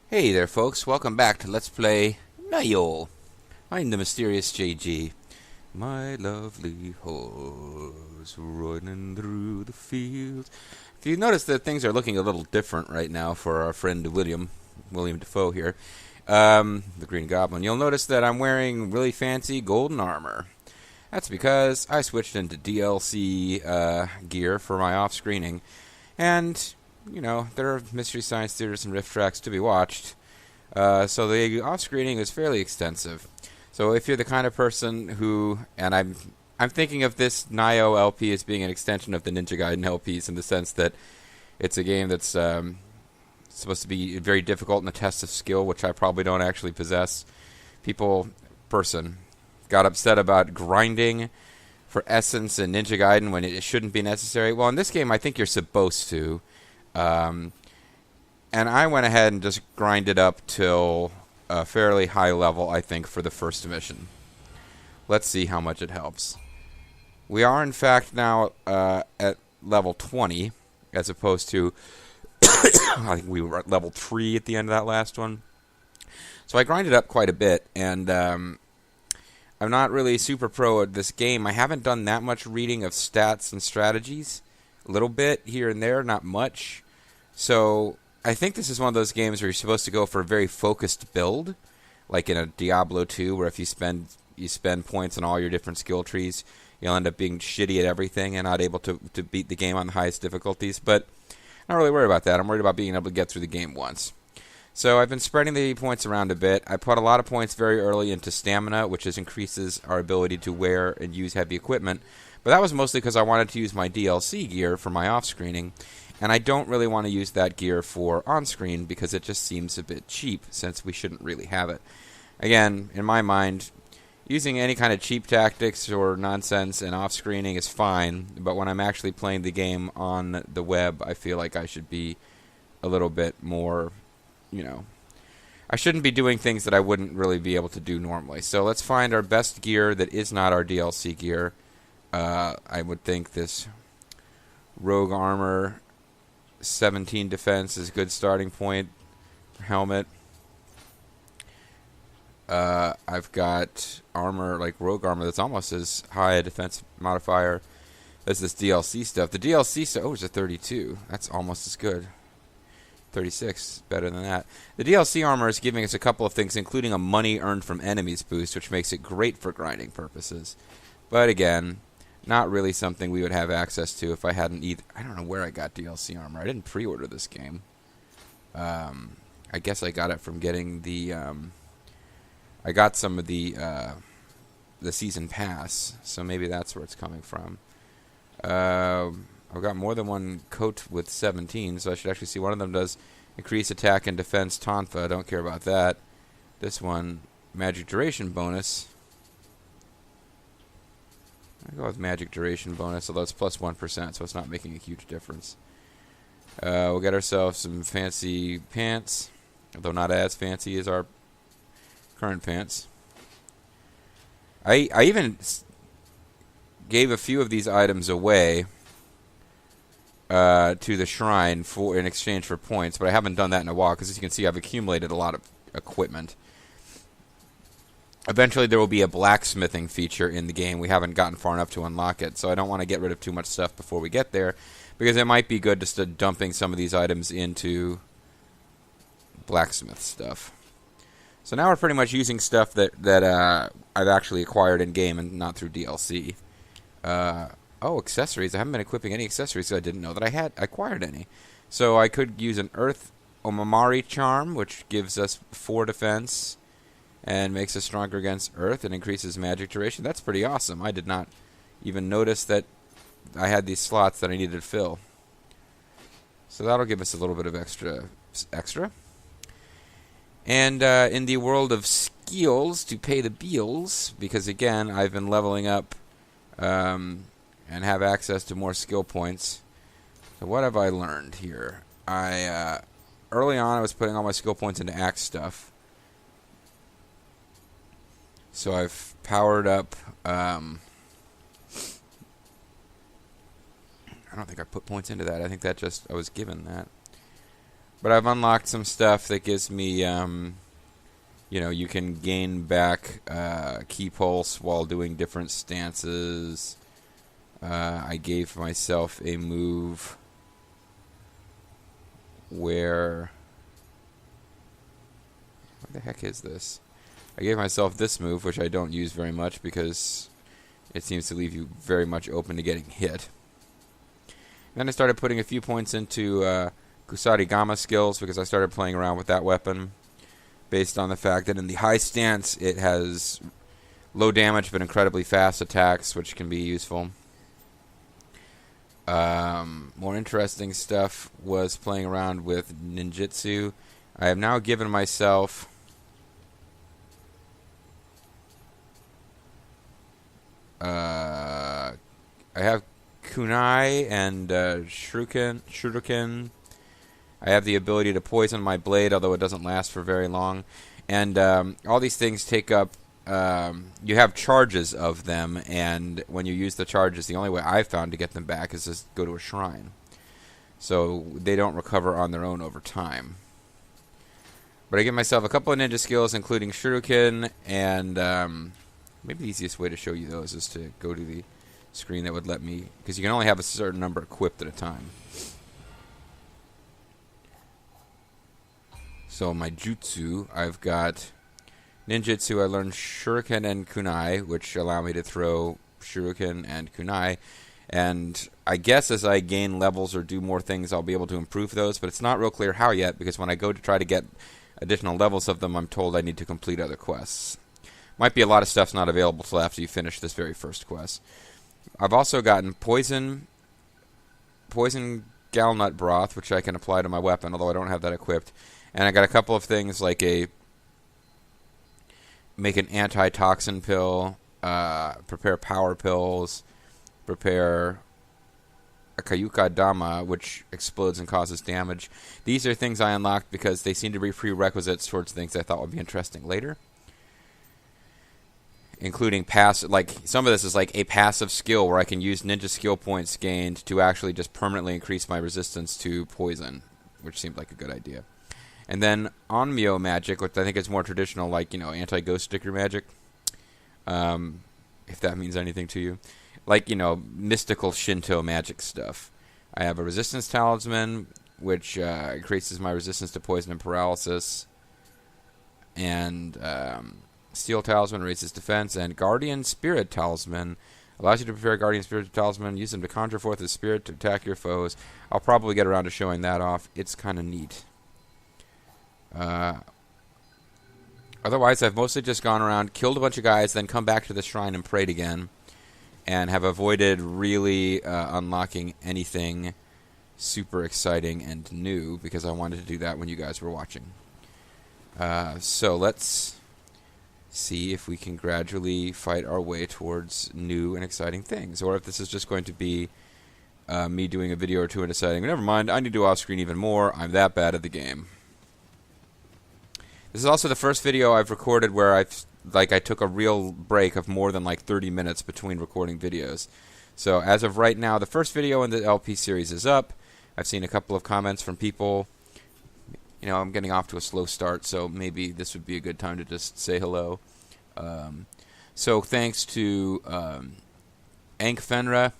Hey there, folks. Welcome back to Let's Play Nioh. I'm the mysterious JG. My lovely horse running through the fields. If you notice that things are looking a little different right now for our friend William Defoe here, the Green Goblin, you'll notice that I'm wearing really fancy golden armor. That's because I switched into DLC gear for my off-screening, and there are Mystery Science Theaters and Rift Tracks to be watched. So the off-screening is fairly extensive. So if you're the kind of person who, and I'm thinking of this Nioh LP as being an extension of the Ninja Gaiden LPs in the sense that it's a game that's supposed to be very difficult in the test of skill, which I probably don't actually possess. Person got upset about grinding for essence in Ninja Gaiden when it shouldn't be necessary. Well, in this game, I think you're supposed to. And I went ahead and just grinded up till a fairly high level, I think, for the first mission. Let's see how much it helps. We are, in fact, now at level 20, as opposed to, I think we were at level 3 at the end of that last one. So I grinded up quite a bit, and I'm not really super pro at this game. I haven't done that much reading of stats and strategies. A little bit here and there, not much. So I think this is one of those games where you're supposed to go for a very focused build, like in a Diablo 2, where if you spend points on all your different skill trees, you'll end up being shitty at everything and not able to beat the game on the highest difficulties. But I'm not really worried about that. I'm worried about being able to get through the game once. So I've been spreading the points around a bit. I put a lot of points very early into stamina, which increases our ability to wear and use heavy equipment. But that was mostly because I wanted to use my DLC gear for my off-screening. And I don't really want to use that gear for on-screen because it just seems a bit cheap since we shouldn't really have it. Again, in my mind, using any kind of cheap tactics or nonsense and off-screening is fine, but when I'm actually playing the game on the web, I feel like I should be a little bit more, I shouldn't be doing things that I wouldn't really be able to do normally. So let's find our best gear that is not our DLC gear. I would think this Rogue Armor 17 defense is a good starting point. Helmet. I've got armor, like rogue armor, that's almost as high a defense modifier as this DLC stuff. The DLC stuff, it's a 32. That's almost as good. 36, better than that. The DLC armor is giving us a couple of things, including a money earned from enemies boost, which makes it great for grinding purposes. But again, not really something we would have access to if I hadn't either. I don't know where I got DLC armor. I didn't pre-order this game. I guess I got it from getting the. I got some of the season pass, so maybe that's where it's coming from. I've got more than one coat with 17, so I should actually see one of them does increase attack and defense tonfa. I don't care about that. This one, magic duration bonus. I go with magic duration bonus, although it's plus 1%, so it's not making a huge difference. We'll get ourselves some fancy pants, although not as fancy as our current pants. I even gave a few of these items away to the shrine in exchange for points, but I haven't done that in a while because, as you can see, I've accumulated a lot of equipment. Eventually, there will be a blacksmithing feature in the game. We haven't gotten far enough to unlock it, so I don't want to get rid of too much stuff before we get there, because it might be good to start dumping some of these items into blacksmith stuff. So now we're pretty much using stuff that I've actually acquired in-game and not through DLC. Accessories. I haven't been equipping any accessories, so I didn't know that I had acquired any. So I could use an Earth Omamari Charm, which gives us 4 defense and makes us stronger against Earth and increases magic duration. That's pretty awesome. I did not even notice that I had these slots that I needed to fill. So that'll give us a little bit of extra. And in the world of skills, to pay the bills, because again, I've been leveling up and have access to more skill points. So what have I learned here? Early on, I was putting all my skill points into axe stuff. So I've powered up. I don't think I put points into that. I think that I was given that. But I've unlocked some stuff that gives me, you know, you can gain back key pulse while doing different stances. I gave myself a move where... What the heck is this? I gave myself this move, which I don't use very much because it seems to leave you very much open to getting hit. Then I started putting a few points into Kusarigama skills because I started playing around with that weapon based on the fact that in the high stance it has low damage but incredibly fast attacks, which can be useful. More interesting stuff was playing around with ninjutsu. I have now given myself I have kunai and shuriken. I have the ability to poison my blade, although it doesn't last for very long. And all these things take up... you have charges of them, and when you use the charges, the only way I've found to get them back is to go to a shrine. So they don't recover on their own over time. But I give myself a couple of ninja skills, including shuriken, and maybe the easiest way to show you those is to go to the screen that would let me... Because you can only have a certain number equipped at a time. So my jutsu, I've got... Ninjutsu, I learned shuriken and kunai, which allow me to throw shuriken and kunai. And I guess as I gain levels or do more things, I'll be able to improve those. But it's not real clear how yet, because when I go to try to get additional levels of them, I'm told I need to complete other quests. Might be a lot of stuff's not available till after you finish this very first quest. I've also gotten poison galnut broth, which I can apply to my weapon, although I don't have that equipped. And I got a couple of things like make an antitoxin pill, prepare power pills, prepare a Kayuka Dama, which explodes and causes damage. These are things I unlocked because they seem to be prerequisites towards things I thought would be interesting later. Including some of this is like a passive skill where I can use ninja skill points gained to actually just permanently increase my resistance to poison, which seemed like a good idea. And then Onmyo magic, which I think is more traditional, like, you know, anti-ghost sticker magic. If that means anything to you. Like, you know, mystical Shinto magic stuff. I have a resistance talisman, which increases my resistance to poison and paralysis. And steel talisman raises defense. And guardian spirit talisman allows you to prepare guardian spirit talisman. Use them to conjure forth a spirit to attack your foes. I'll probably get around to showing that off. It's kind of neat. Otherwise, I've mostly just gone around, killed a bunch of guys, then come back to the shrine and prayed again, and have avoided really unlocking anything super exciting and new, because I wanted to do that when you guys were watching. So let's see if we can gradually fight our way towards new and exciting things, or if this is just going to be me doing a video or two and deciding, never mind, I need to do off-screen even more, I'm that bad at the game. This is also the first video I've recorded where I took a real break of more than like 30 minutes between recording videos. So as of right now, the first video in the LP series is up. I've seen a couple of comments from people. You know, I'm getting off to a slow start, so maybe this would be a good time to just say hello. So thanks to Ankh Fenra.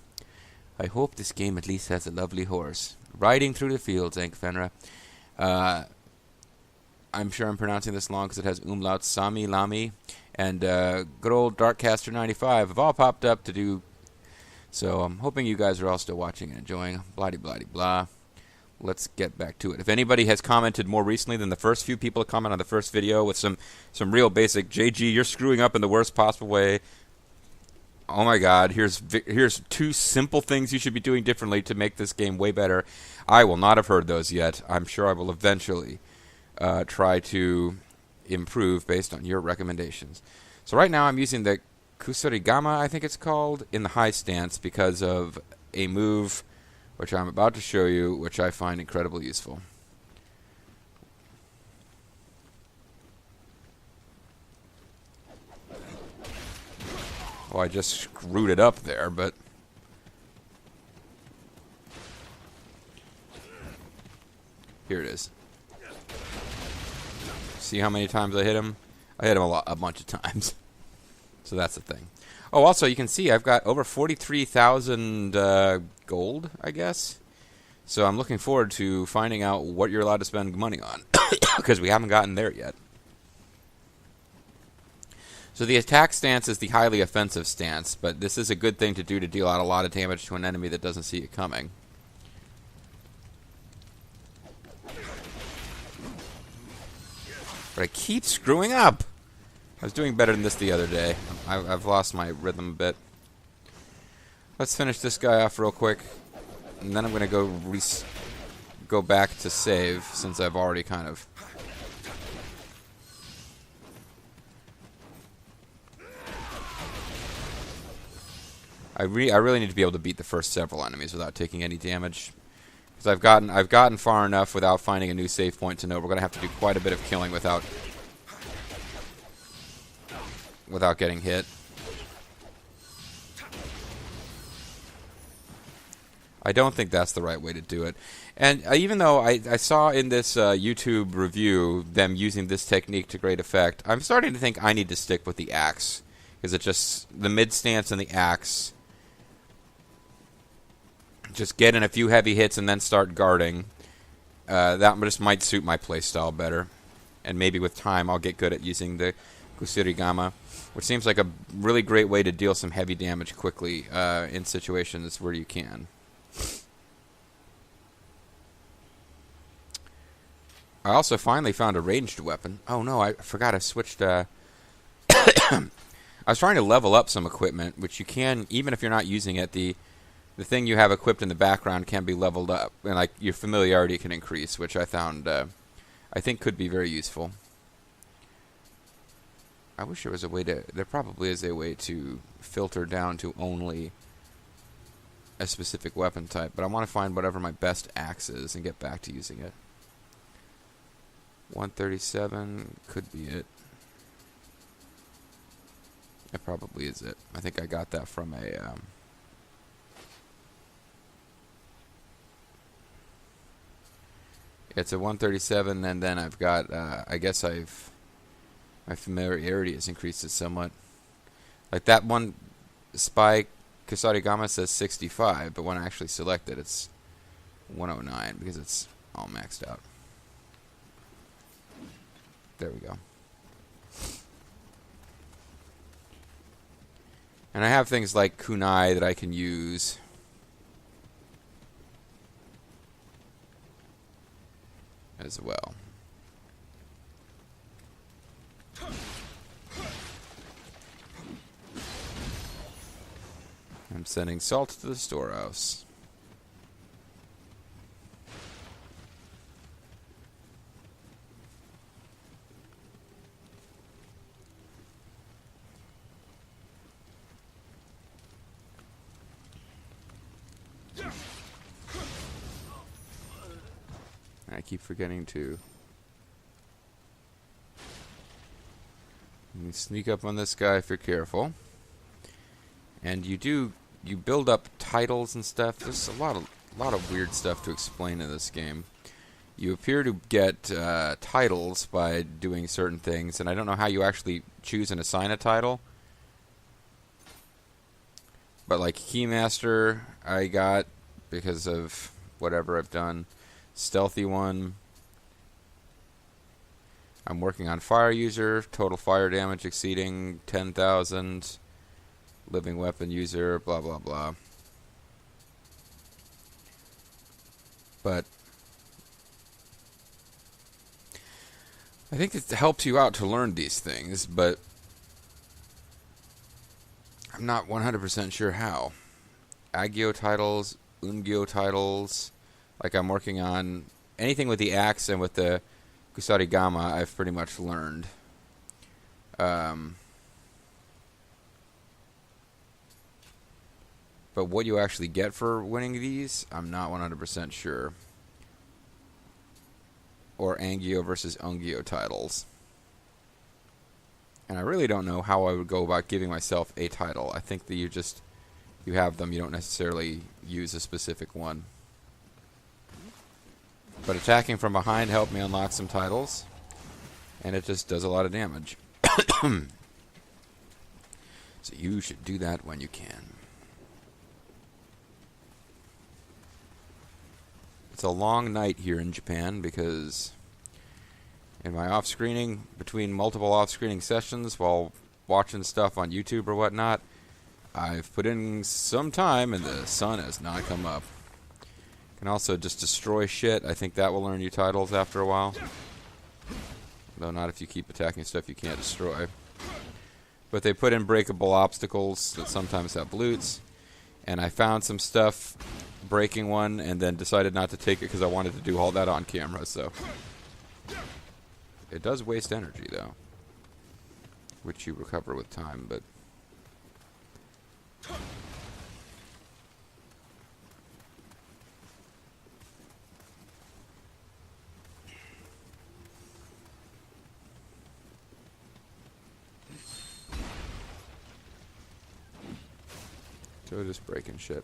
I hope this game at least has a lovely horse. Riding through the fields, Ankh Fenra. I'm sure I'm pronouncing this long because it has umlaut Sami Lami, and good old Darkcaster95 have all popped up to do. So I'm hoping you guys are all still watching and enjoying. Blah-de-blah-de-blah. Let's get back to it. If anybody has commented more recently than the first few people to comment on the first video with some real basic, JG, you're screwing up in the worst possible way. Oh my God, here's 2 simple things you should be doing differently to make this game way better. I will not have heard those yet. I'm sure I will eventually try to improve based on your recommendations. So right now I'm using the Kusarigama, I think it's called, in the high stance because of a move which I'm about to show you, which I find incredibly useful. Well, I just screwed it up there, but here it is. See how many times I hit him? I hit him a bunch of times. So that's the thing. Oh, also, you can see I've got over 43,000 gold, I guess. So I'm looking forward to finding out what you're allowed to spend money on, because we haven't gotten there yet. So the attack stance is the highly offensive stance, but this is a good thing to do to deal out a lot of damage to an enemy that doesn't see it coming. But I keep screwing up. I was doing better than this the other day. I've lost my rhythm a bit. Let's finish this guy off real quick, and then I'm going to go back to save, since I've already kind of... I really need to be able to beat the first several enemies without taking any damage. Because I've gotten far enough without finding a new save point to know we're going to have to do quite a bit of killing without getting hit. I don't think that's the right way to do it. And even though I saw in this YouTube review them using this technique to great effect, I'm starting to think I need to stick with the axe. Because it just, the mid stance and the axe, just get in a few heavy hits and then start guarding. That just might suit my playstyle better. And maybe with time I'll get good at using the Kusarigama, which seems like a really great way to deal some heavy damage quickly in situations where you can. I also finally found a ranged weapon. Oh no, I forgot I switched... I was trying to level up some equipment, which you can, even if you're not using it, the thing you have equipped in the background can be leveled up, and like your familiarity can increase, which I found, I think could be very useful. I wish there was a way to, there probably is a way to filter down to only a specific weapon type, but I want to find whatever my best axe is and get back to using it. 137 could be it. It probably is it. I think I got that from a... it's a 137, and then I've got... I guess my familiarity has increased it somewhat. Like that one spy Kusarigama says 65, but when I actually select it, it's 109 because it's all maxed out. There we go. And I have things like kunai that I can use. As well. I'm sending salt to the storehouse. I keep forgetting to sneak up on this guy if you're careful. And you build up titles and stuff. There's a lot of weird stuff to explain in this game. You appear to get titles by doing certain things, and I don't know how you actually choose and assign a title. But like Keymaster, I got because of whatever I've done. Stealthy one. I'm working on fire user. Total fire damage exceeding 10,000. Living weapon user. Blah blah blah. But I think it helps you out to learn these things, but I'm not 100% sure how. Agio titles, Ungyo titles. Like I'm working on anything with the axe and with the Kusarigama, I've pretty much learned. But what you actually get for winning these, I'm not 100% sure. Or Angio versus Ungyo titles. And I really don't know how I would go about giving myself a title. I think that you have them, you don't necessarily use a specific one. But attacking from behind helped me unlock some titles. And it just does a lot of damage. So you should do that when you can. It's a long night here in Japan because in my off-screening, between multiple off-screening sessions while watching stuff on YouTube or whatnot, I've put in some time and the sun has not come up. Can also just destroy shit. I think that will earn you titles after a while. Though not if you keep attacking stuff you can't destroy. But they put in breakable obstacles that sometimes have loots. And I found some stuff breaking one and then decided not to take it because I wanted to do all that on camera, so. It does waste energy, though. Which you recover with time, but. So just breaking shit.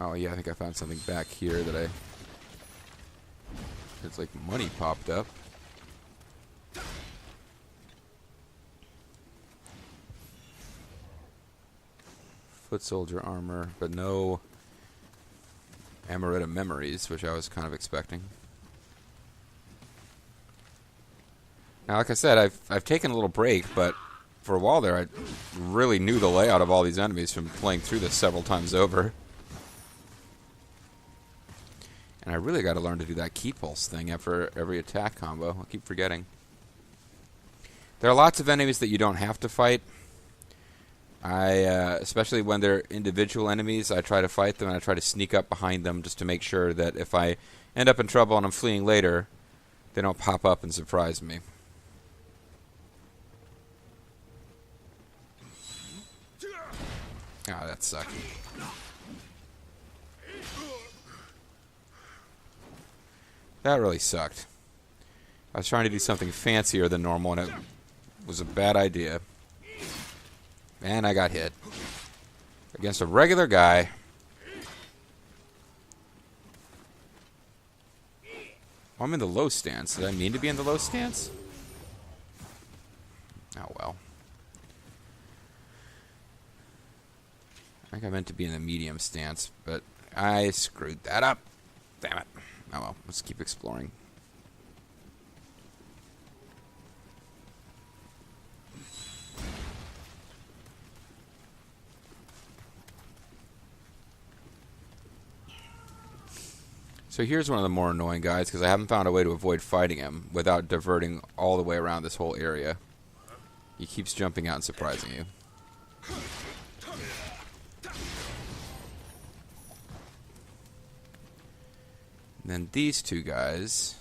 Oh yeah, I think I found something back here that it's like money popped up. Foot soldier armor, but no Amaretta memories, which I was kind of expecting. Now, like I said, I've taken a little break, but for a while there, I really knew the layout of all these enemies from playing through this several times over. And I really got to learn to do that key pulse thing after every attack combo. I keep forgetting. There are lots of enemies that you don't have to fight. Especially when they're individual enemies, I try to fight them and I try to sneak up behind them just to make sure that if I end up in trouble and I'm fleeing later, they don't pop up and surprise me. Ah, that sucked. That really sucked. I was trying to do something fancier than normal, and it was a bad idea. And I got hit. Against a regular guy. Oh, I'm in the low stance. Did I mean to be in the low stance? Oh, well. I think I meant to be in the medium stance, but I screwed that up. Damn it. Oh well, let's keep exploring. So here's one of the more annoying guys, because I haven't found a way to avoid fighting him without diverting all the way around this whole area. He keeps jumping out and surprising you. And then these two guys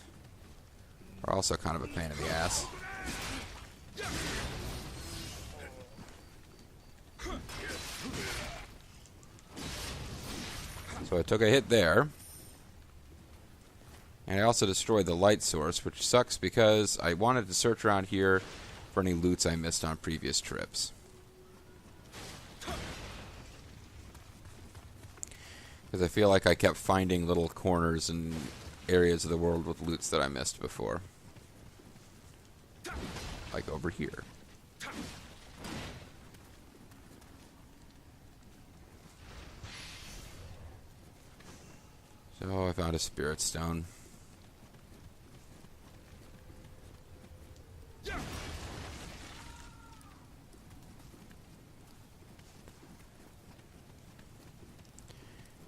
are also kind of a pain in the ass. So I took a hit there. And I also destroyed the light source, which sucks because I wanted to search around here for any loots I missed on previous trips. Because I feel like I kept finding little corners and areas of the world with loots that I missed before. Like over here. So I found a spirit stone.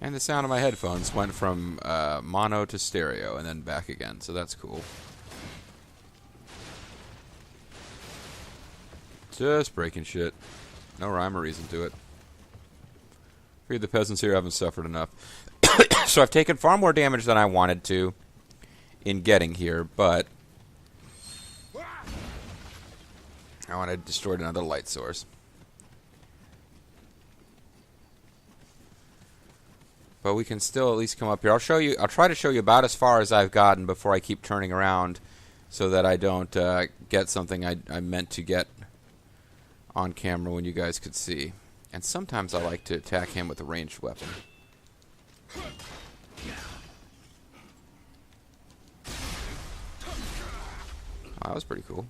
And the sound of my headphones went from mono to stereo and then back again, so that's cool. Just breaking shit. No rhyme or reason to it. Figured the peasants here haven't suffered enough. So I've taken far more damage than I wanted to in getting here, but I want to destroy another light source. But we can still at least come up here. I'll try to show you about as far as I've gotten before I keep turning around so that I don't get something I meant to get on camera when you guys could see. And sometimes I like to attack him with a ranged weapon. that was pretty cool.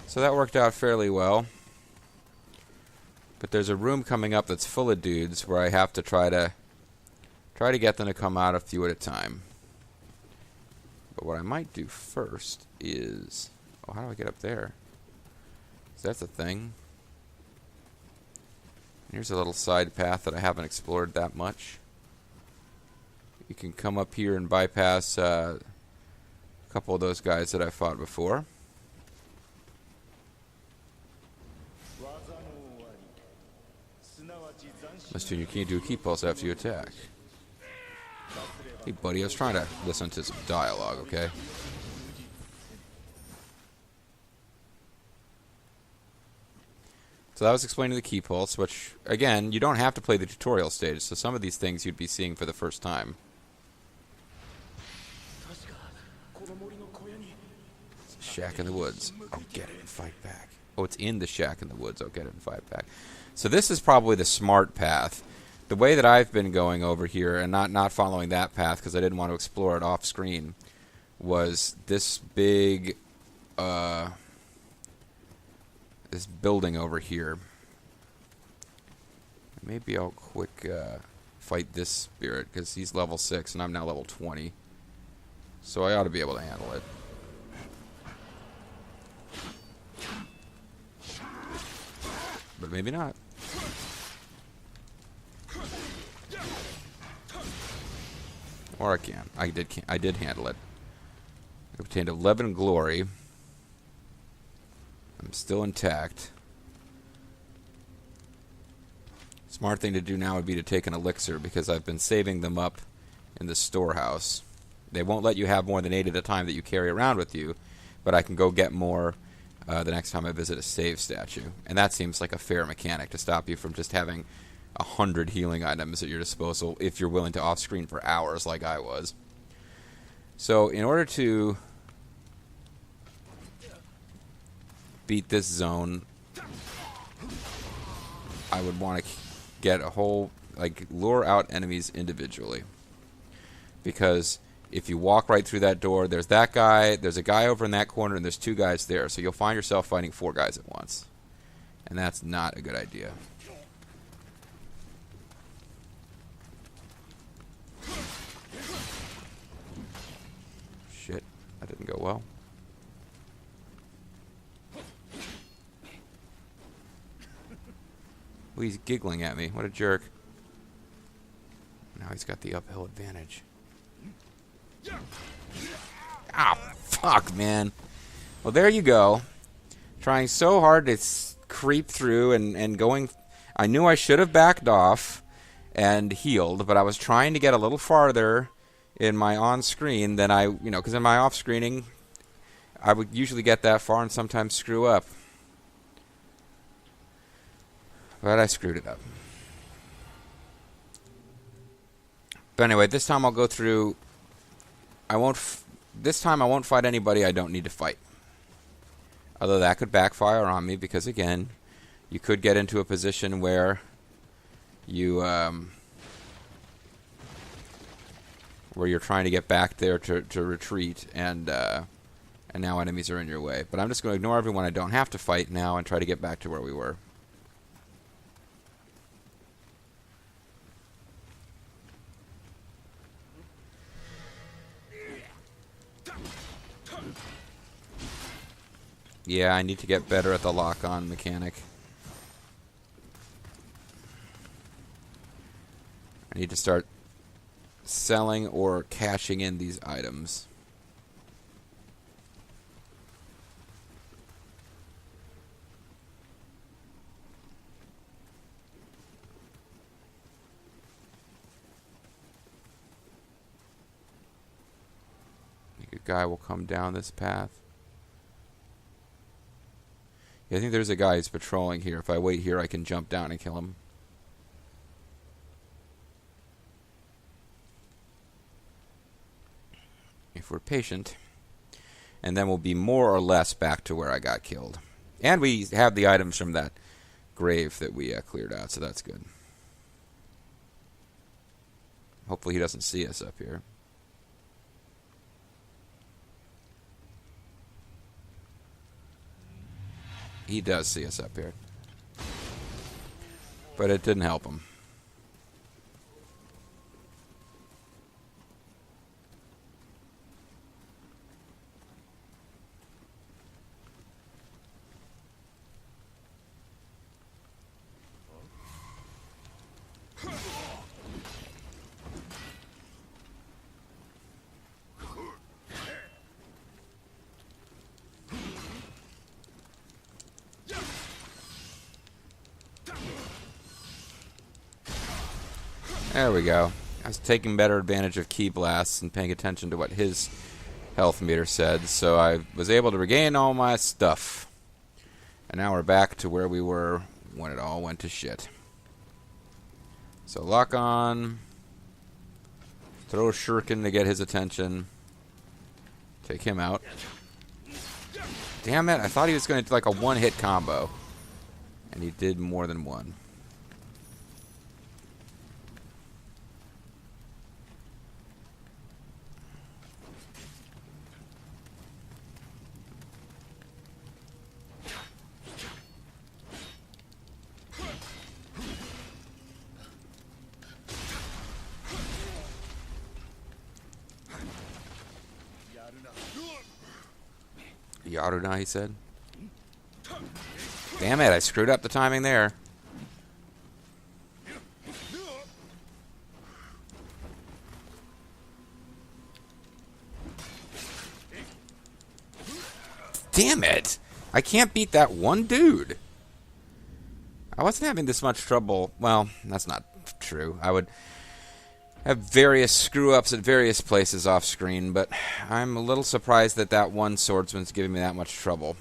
So that worked out fairly well. But there's a room coming up that's full of dudes where I have to try to get them to come out a few at a time. But what I might do first is... Oh, how do I get up there? So that's a thing. Here's a little side path that I haven't explored that much. You can come up here and bypass a couple of those guys that I fought before. Must turn your key into a key pulse after you attack. Hey buddy, I was trying to listen to some dialogue, okay? So that was explaining the key pulse, which, again, you don't have to play the tutorial stage, so some of these things you'd be seeing for the first time. It's a shack in the woods. I'll get it and fight back. Oh, it's in the shack in the woods. I'll get it and fight back. So this is probably the smart path. The way that I've been going over here, and not following that path because I didn't want to explore it off screen, was this big... this building over here. Maybe I'll quick fight this spirit because he's level 6 and I'm now level 20. So I ought to be able to handle it. But maybe not. Or I can. I did handle it. I obtained 11 glory. I'm still intact. Smart thing to do now would be to take an elixir because I've been saving them up in the storehouse. They won't let you have more than 8 at a time that you carry around with you, but I can go get more the next time I visit a save statue. And that seems like a fair mechanic to stop you from just having 100 healing items at your disposal if you're willing to off-screen for hours like I was. So in order to beat this zone, I would want to get a whole, like, lure out enemies individually. Because if you walk right through that door, there's that guy, there's a guy over in that corner, and there's 2 guys there. So you'll find yourself fighting 4 guys at once. And that's not a good idea. Shit, that didn't go well. Oh, he's giggling at me. What a jerk. Now he's got the uphill advantage. Ah, fuck, man. Well, there you go. Trying so hard to creep through and going... I knew I should have backed off and healed, but I was trying to get a little farther in my on-screen than I... You know, because in my off-screening, I would usually get that far and sometimes screw up. But I screwed it up. But anyway, this time I'll go through... This time I won't fight anybody I don't need to fight. Although that could backfire on me because, again, you could get into a position where you... where you're trying to get back there to retreat, and now enemies are in your way. But I'm just going to ignore everyone I don't have to fight now and try to get back to where we were. Yeah, I need to get better at the lock-on mechanic. I need to start selling or cashing in these items. I think a guy will come down this path. I think there's a guy who's patrolling here. If I wait here, I can jump down and kill him. If we're patient. And then we'll be more or less back to where I got killed. And we have the items from that grave that we cleared out, so that's good. Hopefully he doesn't see us up here. He does see us up here. But it didn't help him. There we go. I was taking better advantage of Ki blasts and paying attention to what his health meter said, so I was able to regain all my stuff. And now we're back to where we were when it all went to shit. So lock on. Throw a shuriken to get his attention. Take him out. Damn it, I thought he was going to do like a one-hit combo. And he did more than one. Yaruna, he said. Damn it, I screwed up the timing there. Damn it! I can't beat that one dude. I wasn't having this much trouble. Well, that's not true. I would have various screw-ups at various places off-screen, but I'm a little surprised that that one swordsman's giving me that much trouble.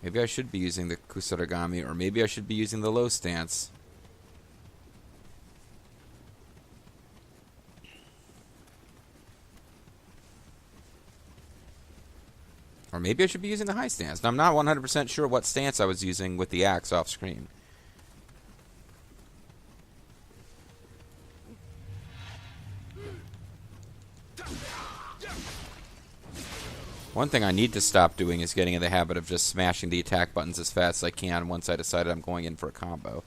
Maybe I should be using the Kusarigami, or maybe I should be using the low stance. Or maybe I should be using the high stance. Now, I'm not 100% sure what stance I was using with the axe off-screen. One thing I need to stop doing is getting in the habit of just smashing the attack buttons as fast as I can once I decided I'm going in for a combo.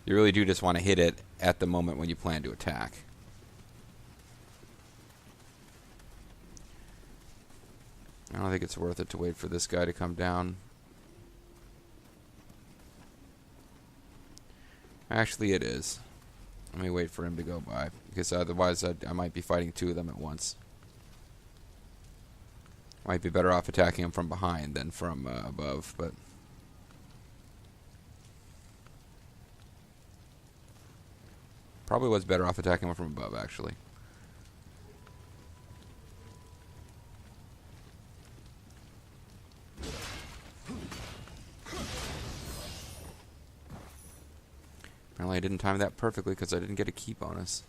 You really do just want to hit it at the moment when you plan to attack. I don't think it's worth it to wait for this guy to come down. Actually, it is. Let me wait for him to go by, because otherwise I might be fighting two of them at once. Might be better off attacking him from behind than from above, but... Probably was better off attacking him from above, actually. Apparently I didn't time that perfectly because I didn't get a key bonus.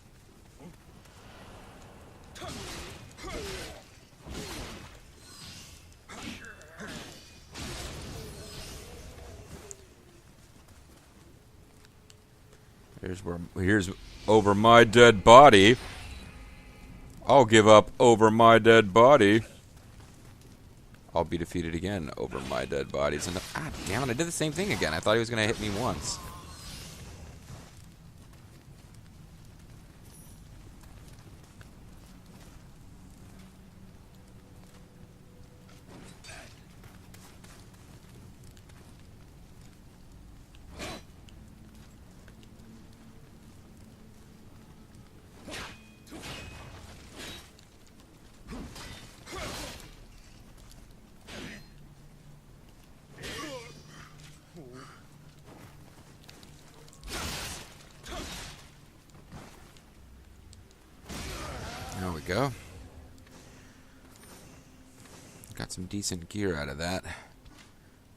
Here's over my dead body. I'll give up over my dead body. I'll be defeated again over my dead bodies. And damn it, I did the same thing again. I thought he was going to hit me once. There we go. Got some decent gear out of that.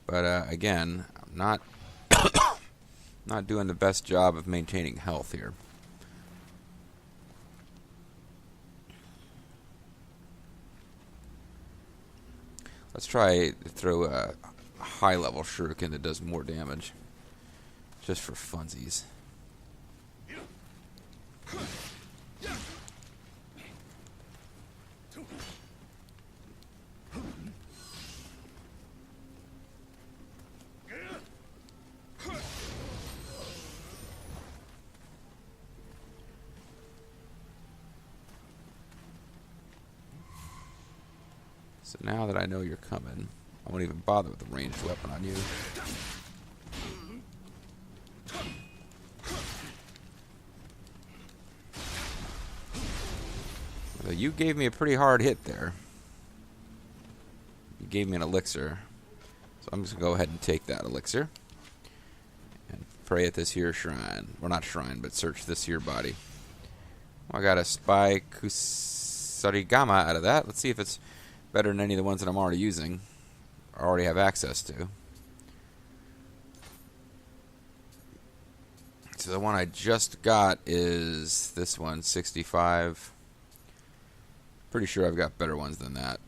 But again, I'm not doing the best job of maintaining health here. Let's try to throw a high-level shuriken that does more damage. Just for funsies. So now that I know you're coming, I won't even bother with the ranged weapon on you. Well, you gave me a pretty hard hit there. You gave me an elixir. So I'm just going to go ahead and take that elixir. And pray at this here shrine. Well, not shrine, but search this here body. Well, I got a Spy Kusarigama out of that. Let's see if it's better than any of the ones that I'm already using. Or already have access to. So the one I just got is this one, 65. Pretty sure I've got better ones than that.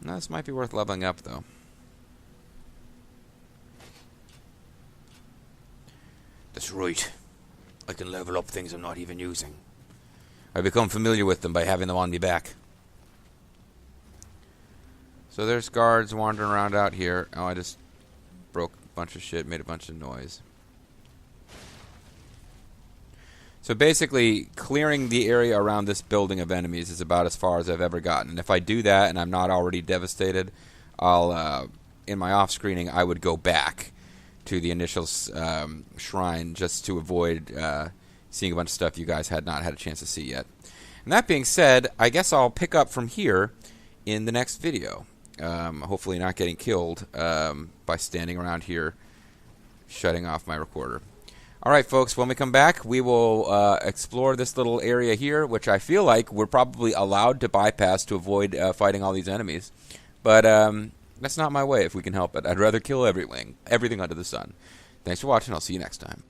No, this might be worth leveling up, though. That's right. I can level up things I'm not even using. I become familiar with them by having them on me back. So there's guards wandering around out here. Oh, I just broke a bunch of shit, made a bunch of noise. So basically, clearing the area around this building of enemies is about as far as I've ever gotten. And if I do that and I'm not already devastated, I'll, in my off-screening, I would go back to the initial shrine just to avoid seeing a bunch of stuff you guys had not had a chance to see yet. And that being said, I guess I'll pick up from here in the next video. Hopefully not getting killed by standing around here shutting off my recorder. Alright folks, when we come back, we will explore this little area here, which I feel like we're probably allowed to bypass to avoid fighting all these enemies. But that's not my way if we can help it. I'd rather kill everything under the sun. Thanks for watching. I'll see you next time.